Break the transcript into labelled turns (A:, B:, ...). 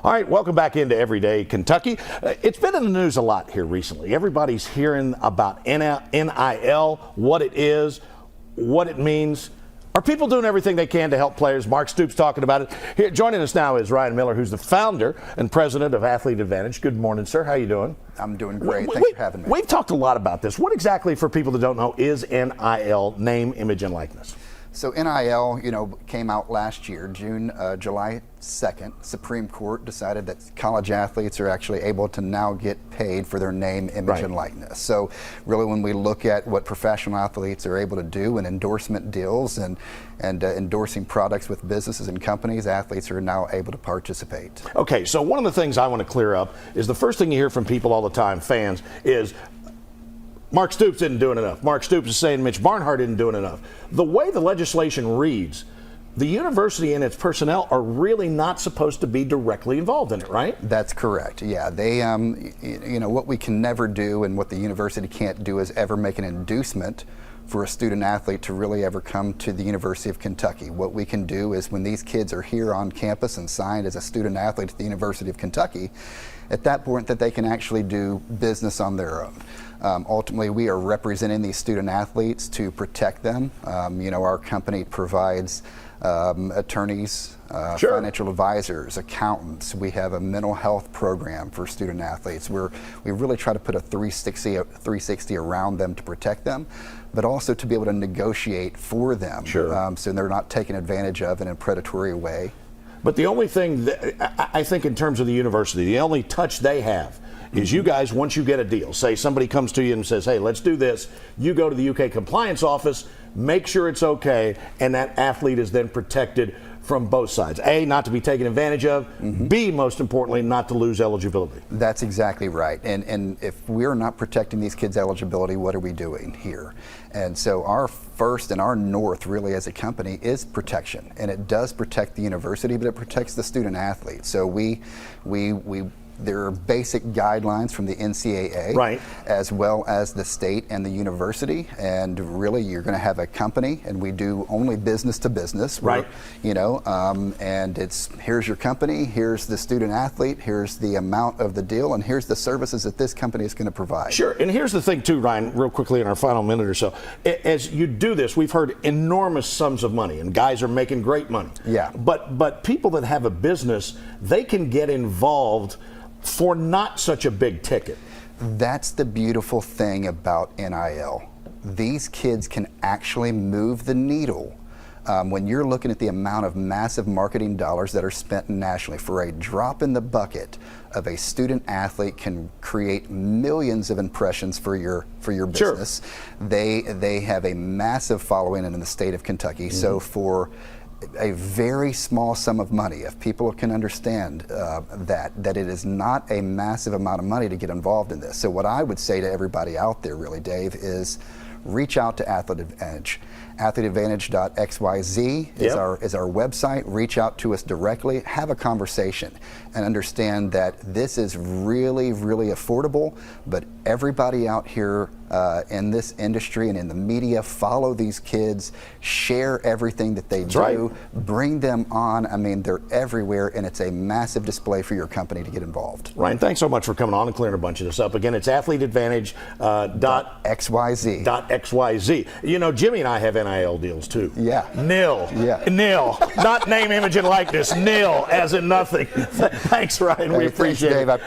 A: All right, welcome back into Everyday Kentucky. It's been in the news a lot here recently. Everybody's hearing about NIL, what it is, what it means. Are people doing everything they can to help players? Mark Stoops talking about it. Here, joining us now is Ryan Miller, who's the founder and president of Athlete Advantage. Good morning, sir. How you doing?
B: I'm doing great. Thanks for having me.
A: We've talked a lot about this. What exactly, for people that don't know, is NIL, name, image, and likeness?
B: So NIL, came out last year, July 2nd. Supreme Court decided that college athletes are actually able to now get paid for their name, image, and likeness. So really, when we look at what professional athletes are able to do in endorsement deals and endorsing products with businesses and companies, athletes are now able to participate.
A: Okay, so one of the things I want to clear up is the first thing you hear from people all the time, fans, is Mark Stoops isn't doing enough. Mark Stoops is saying Mitch Barnhart isn't doing enough. The way the legislation reads, the university and its personnel are really not supposed to be directly involved in it, right?
B: That's correct. Yeah, they, what we can never do and what the university can't do is ever make an inducement for a student athlete to really ever come to the University of Kentucky. What we can do is when these kids are here on campus and signed as a student athlete at the University of Kentucky, at that point that they can actually do business on their own. Ultimately, we are representing these student athletes to protect them. Our company provides attorneys, financial advisors, accountants. We have a mental health program for student athletes. We really try to put a 360 around them to protect them, but also to be able to negotiate for them, so they're not taken advantage of in a predatory way.
A: But the only thing that I think in terms of the university, the only touch they have is you guys, once you get a deal, say somebody comes to you and says, hey, let's do this, you go to the UK compliance office, make sure it's okay, and that athlete is then protected from both sides. A, not to be taken advantage of, B, most importantly, not to lose eligibility.
B: That's exactly right. And if we're not protecting these kids' eligibility, what are we doing here? And so our first and our north really as a company is protection. And it does protect the university, but it protects the student athlete. So there are basic guidelines from the NCAA, as well as the state and the university. And really, you're going to have a company, and we do only business to business. And it's here's your company, here's the student athlete, here's the amount of the deal, and here's the services that this company is going to provide.
A: Sure. And here's the thing, too, Ryan, real quickly in our final minute or so. As you do this, we've heard enormous sums of money, and guys are making great money.
B: Yeah.
A: But people that have a business, they can get involved for not such a big ticket.
B: That's the beautiful thing about NIL. These kids can actually move the needle. When you're looking at the amount of massive marketing dollars that are spent nationally, for a drop in the bucket of a student athlete can create millions of impressions for your business. They have a massive following in the state of Kentucky. So for a very small sum of money, if people can understand that it is not a massive amount of money to get involved in this. So what I would say to everybody out there really, Dave, is reach out to Athlete Advantage. AthleteAdvantage.xyz is our website. Reach out to us directly, have a conversation, and understand that this is really, really affordable, but everybody out here in this industry and in the media follow these kids, share everything that they do, bring them on. I mean, they're everywhere, and it's a massive display for your company to get involved.
A: Ryan, thanks so much for coming on and clearing a bunch of this up. Again, it's AthleteAdvantage.xyz. You know, Jimmy and I have NIL deals too.
B: Yeah.
A: Nil. Yeah. Nil. Not name, image, and likeness. Nil, as in nothing. Thanks, Ryan. We appreciate it.
B: Dave.